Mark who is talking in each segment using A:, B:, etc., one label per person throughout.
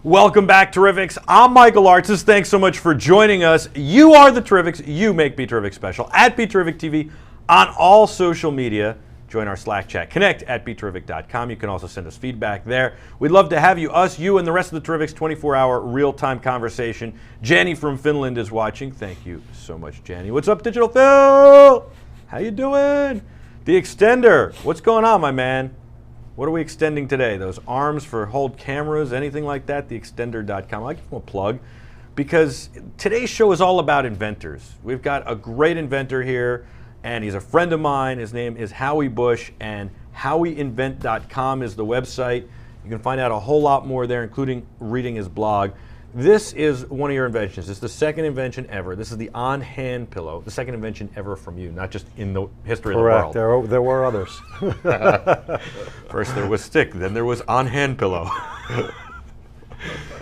A: Welcome back, Terrifics. I'm Michael Artsis. Thanks so much for joining us. You are the Terrifics. You make Be Terrific special at Be Terrific TV on all social media. Join our Slack chat. Connect at BeTerrific.com. You can also send us feedback there. We'd love to have you, us, you, and the rest of the Terrifics 24-hour real-time conversation. Janny from Finland is watching. Thank you so much, Janny. What's up, Digital Phil? How you doing? The Extender. What's going on, my man? What are we extending today? Those arms for hold cameras, anything like that? TheExtender.com. I'll give them a plug because today's show is all about inventors. We've got a great inventor here, and he's a friend of mine. His name is Howie Busch, and HowieInvent.com is the website. You can find out a whole lot more there, including reading his blog. This is one of your inventions. It's the second invention ever. This is the on-hand pillow, the second invention ever from you, not just in the history of the world.
B: Correct. There were others.
A: First there was stick, then there was on-hand pillow.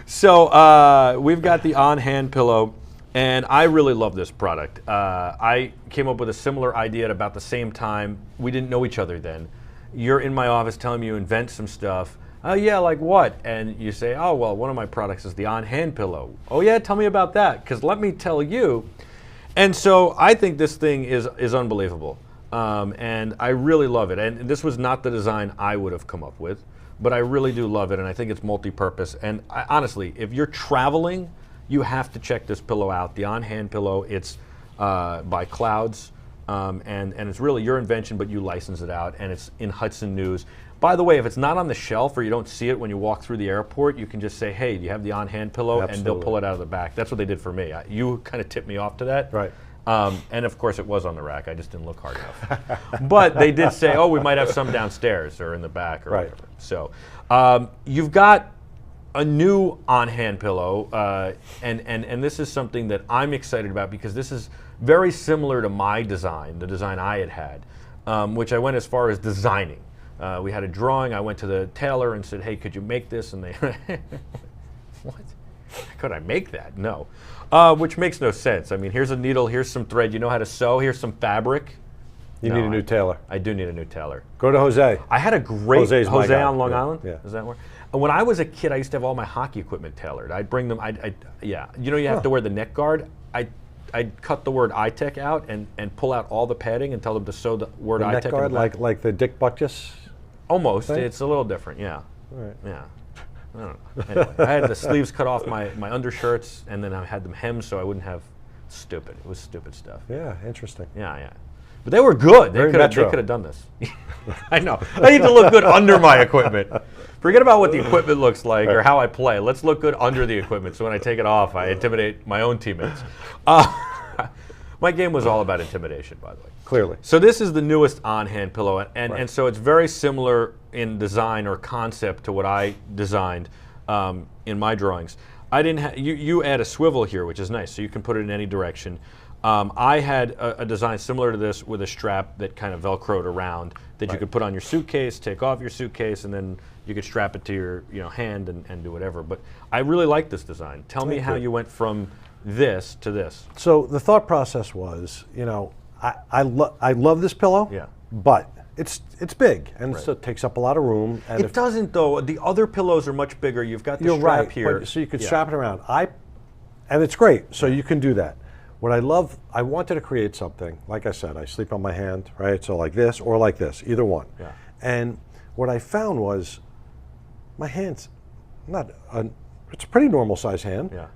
A: So we've got the on-hand pillow, and I really love this product. I came up with a similar idea at about the same time. We didn't know each other then. You're in my office telling me you invent some stuff. Oh yeah, like what? And you say, oh well, one of my products is the on-hand pillow. Oh yeah, tell me about that, because let me tell you. And so I think this thing is unbelievable, and I really love it. And this was not the design I would have come up with, but I really do love it, and I think it's multi-purpose. And honestly, if you're traveling, you have to check this pillow out. The on-hand pillow, it's by Cloudz, and it's really your invention, but you license it out, and it's in Hudson News. By the way, if it's not on the shelf or you don't see it when you walk through the airport, you can just say, hey, do you have the on-hand pillow?
B: Absolutely.
A: And they'll pull it out of the back. That's what they did for me. You kind of tipped me off to that.
B: Right.
A: And of course it was on the rack. I just didn't look hard enough. But they did say, oh, we might have some downstairs or in the back or whatever. So you've got a new on-hand pillow, and this is something that I'm excited about because this is very similar to my design, the design I had, which I went as far as designing. We had a drawing. I went to the tailor and said, hey, could you make this? And they, what? Could I make that? No. Which makes no sense. I mean, here's a needle, here's some thread. You know how to sew, here's some fabric.
B: You need a new tailor.
A: I do need a new tailor.
B: Go to Jose.
A: I had a great Jose on Long Island.
B: Yeah.
A: Is that where? And when I was a kid, I used to have all my hockey equipment tailored. I'd bring them, yeah. You know, you have to wear the neck guard. I'd cut the word iTech out and pull out all the padding and tell them to sew the word iTech.
B: Neck guard, like the Dick Butkus?
A: Almost.
B: Thing?
A: It's a little different, yeah.
B: All right.
A: Yeah. I don't know. Anyway, I had the sleeves cut off my undershirts, and then I had them hemmed so I wouldn't have stupid. It was stupid stuff.
B: Yeah, interesting.
A: Yeah, yeah. But they were good. They could have done this. I know. I need to look good under my equipment. Forget about what the equipment looks like or how I play. Let's look good under the equipment so when I take it off, I intimidate my own teammates. My game was all about intimidation, by the way.
B: Clearly.
A: So this is the newest on-hand pillow, and so it's very similar in design or concept to what I designed in my drawings. I didn't. You add a swivel here, which is nice, so you can put it in any direction. I had a design similar to this with a strap that kind of velcroed around that you could put on your suitcase, take off your suitcase, and then you could strap it to your hand and do whatever. But I really like this design. Tell me how you went from this to this.
B: So the thought process was, you know, I love this pillow, but it's big and so it takes up a lot of room. And
A: it doesn't though. The other pillows are much bigger. You've got the strap here,
B: so you could strap it around. And it's great. So you can do that. What I wanted to create something. Like I said, I sleep on my hand, right? So like this or like this, either one.
A: Yeah.
B: And what I found was my hand's it's a pretty normal size hand.
A: Yeah.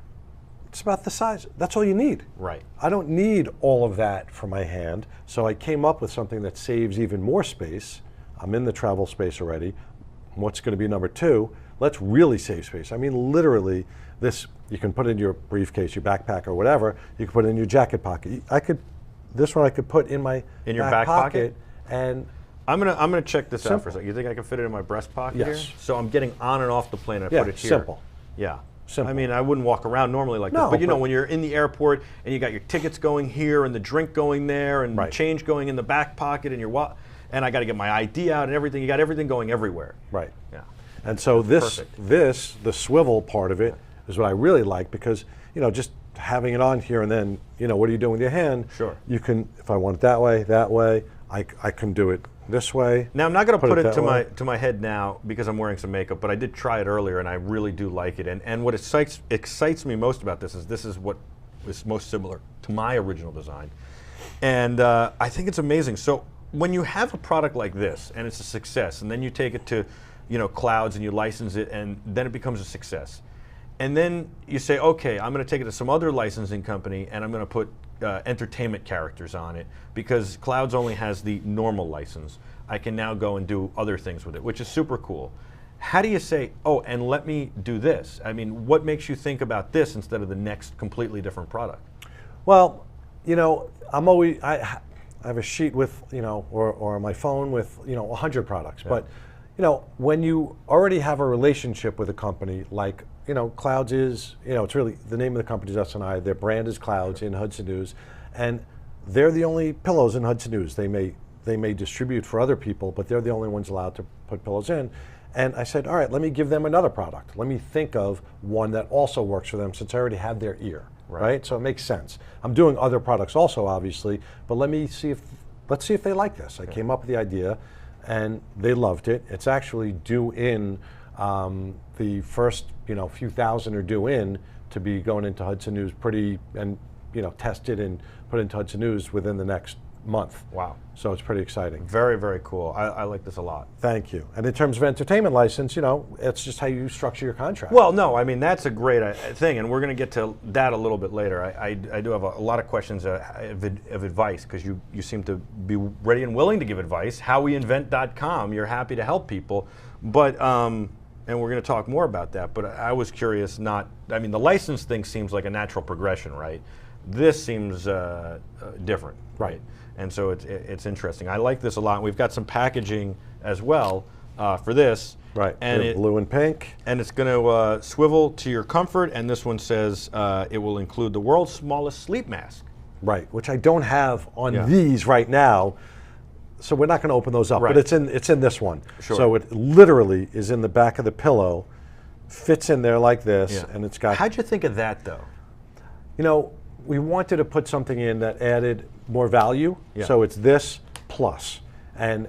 B: It's about the size. That's all you need.
A: Right.
B: I don't need all of that for my hand, so I came up with something that saves even more space. I'm in the travel space already. What's going to be number two? Let's really save space. I mean, literally, this you can put in your briefcase, your backpack, or whatever. You can put it in your jacket pocket. This one I could put in my
A: back pocket,
B: and
A: I'm gonna check this out for a second. You think I can fit it in my breast pocket here? So I'm getting on and off the plane. I put it here.
B: Simple.
A: Yeah.
B: Simple.
A: I mean, I wouldn't walk around normally like this, but you know, when you're in the airport and you got your tickets going here and the drink going there and the change going in the back pocket and and I got to get my ID out and everything. You got everything going everywhere.
B: Right.
A: Yeah.
B: And so the swivel part of it is what I really like because, you know, just having it on here and then, you know, what are you doing with your hand?
A: Sure.
B: You can, if I want it that way, I can do it this way.
A: Now I'm not going to put it
B: that
A: to my head now because I'm wearing some makeup, but I did try it earlier and I really do like it. And what excites me most about this is what is most similar to my original design. And I think it's amazing. So when you have a product like this and it's a success, and then you take it to Cloudz and you license it, and then it becomes a success. And then you say, okay, I'm going to take it to some other licensing company and I'm going to put entertainment characters on it because Cloudz only has the normal license. I can now go and do other things with it, which is super cool. How do you say, oh, and let me do this? I mean, what makes you think about this instead of the next completely different product?
B: Well, I'm always, I have a sheet with, or my phone with, 100 products. Yeah. But, when you already have a relationship with a company like, Cloudz is, it's really, the name of the company is S&I, their brand is Cloudz in Hudson News, and they're the only pillows in Hudson News. They may distribute for other people, but they're the only ones allowed to put pillows in. And I said, all right, let me give them another product. Let me think of one that also works for them since I already have their ear, right? So it makes sense. I'm doing other products also, obviously, but let's see if they like this. I came up with the idea, and they loved it. It's actually due in, the first few thousand are due in to be going into Hudson News tested and put into Hudson News within the next month.
A: Wow.
B: So it's pretty exciting.
A: Very, very cool. I like this a lot.
B: Thank you. And in terms of entertainment license, it's just how you structure your contract.
A: Well, no, I mean, that's a great thing, and we're going to get to that a little bit later. I do have a lot of questions of advice, because you seem to be ready and willing to give advice. HowieInvent.com, you're happy to help people, but, and we're going to talk more about that, but I was curious, the license thing seems like a natural progression, right? This seems different.
B: Right.
A: And so it's interesting. I like this a lot. We've got some packaging as well for this.
B: Right.
A: And
B: blue and pink.
A: And it's going to swivel to your comfort. And this one says it will include the world's smallest sleep mask.
B: Right. Which I don't have on these right now. So we're not going to open those up. Right. But it's in this one.
A: Sure.
B: So it literally is in the back of the pillow, fits in there like this, and it's got.
A: How'd you think of that, though?
B: We wanted to put something in that added more value, so it's this plus. And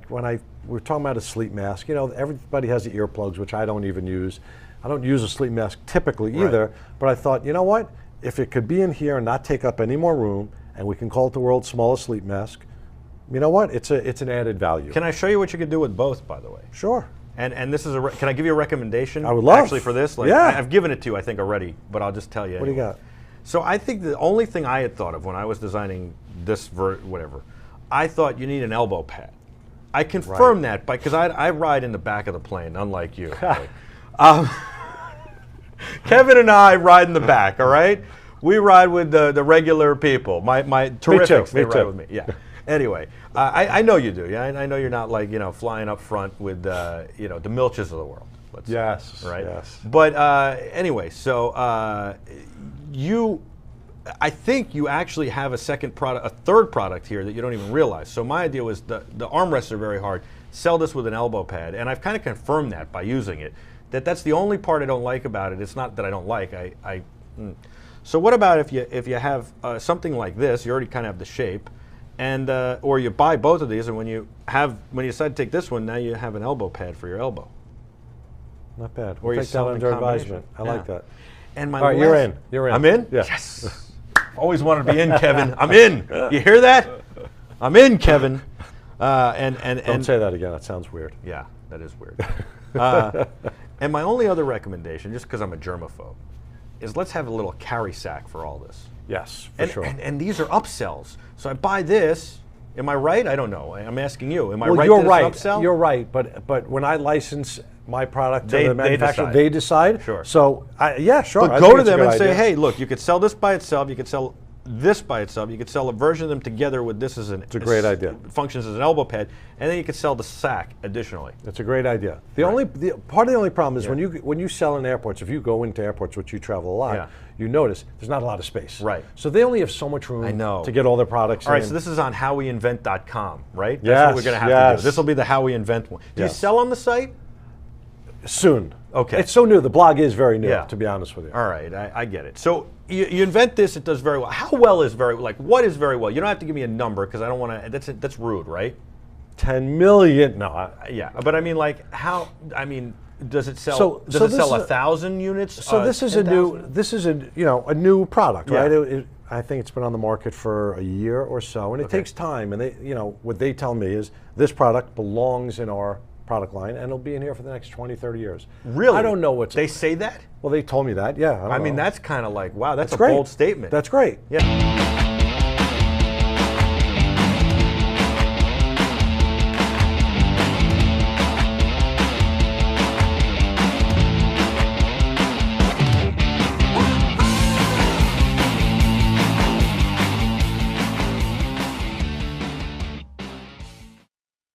B: when we're talking about a sleep mask, everybody has the earplugs, which I don't even use. I don't use a sleep mask typically either, but I thought, you know what? If it could be in here and not take up any more room, and we can call it the world's smallest sleep mask, you know what? It's an added value.
A: Can I show you what you could do with both, by the way?
B: Sure.
A: And this is can I give you a recommendation?
B: I would love.
A: Actually, for this? I've given it to you, I think, already, but I'll just tell you.
B: What do you got?
A: So I think the only thing I had thought of when I was designing this, I thought you need an elbow pad. I confirmed that because I ride in the back of the plane, unlike you. Kevin and I ride in the back, all right? We ride with the regular people. My terrifics, they ride with me. Yeah. Anyway, I know you do. Yeah, I know you're not like flying up front with the Milches of the world.
B: Yes.
A: Right.
B: Yes.
A: But anyway, so I think you actually have a third product here that you don't even realize. So my idea was the armrests are very hard. Sell this with an elbow pad, and I've kind of confirmed that by using it. That's the only part I don't like about it. It's not that I don't like. So what about if you have something like this? You already kind of have the shape, and or you buy both of these, and when you decide to take this one, now you have an elbow pad for your elbow.
B: Not bad.
A: Or
B: we'll take that under advisement. I like that.
A: And
B: all right, you're in. You're in.
A: I'm in?
B: Yeah.
A: Yes. Always wanted to be in, Kevin. I'm in. You hear that? I'm in, Kevin.
B: Don't say that again. That sounds weird.
A: Yeah, that is weird. And my only other recommendation, just because I'm a germaphobe, is let's have a little carry sack for all this.
B: Yes, for sure.
A: And these are upsells. So I buy this. Am I right? I don't know. I'm asking you. Am I right?
B: You're
A: that
B: right.
A: It's an upsell?
B: You're right. But when I license my product to
A: They
B: the manufacturer,
A: decide.
B: they decide.
A: Sure.
B: So yeah, sure.
A: But
B: I
A: go
B: think
A: to
B: it's a
A: them
B: good
A: and say,
B: idea.
A: hey, look, you could sell this by itself. You could sell this by itself. You could sell a version of them together with this as
B: It's a great idea.
A: Functions as an elbow pad, and then you could sell the sack additionally.
B: It's a great idea. Part of the only problem is when you sell in airports. If you go into airports, which you travel a lot, you notice there's not a lot of space.
A: Right.
B: So they only have so much room.
A: I know.
B: To get all their products.
A: All right. So this is on HowieInvent.com, right?
B: Yes.
A: That's what we're going to have to do. This will be the Howie Invent one. Do you
B: Yes.
A: sell on the site?
B: Soon.
A: Okay.
B: It's so new. The blog is very new,
A: Yeah.
B: to be honest with you.
A: All right, I get it. So you invent this, it does very well. How well is very, like, what is very well? You don't have to give me a number because I don't want to, that's rude, right?
B: 10 million. No.
A: Yeah, but I mean, like, how, I mean, does it sell,
B: So
A: does it
B: this
A: sell
B: is
A: 1,000 units?
B: So this is
A: 10,000?
B: this is a new product,
A: Yeah.
B: right? I think it's been on the market for a year or so, and it
A: Okay.
B: takes time. And what they tell me is this product belongs in our product line, and it'll be in here for the next 20, 30 years.
A: Really?
B: I don't know what's.
A: They say that?
B: Well, they told me that. Yeah.
A: I mean, that's kind of like, wow, that's a
B: great.
A: bold statement.
B: That's great.
A: Yeah.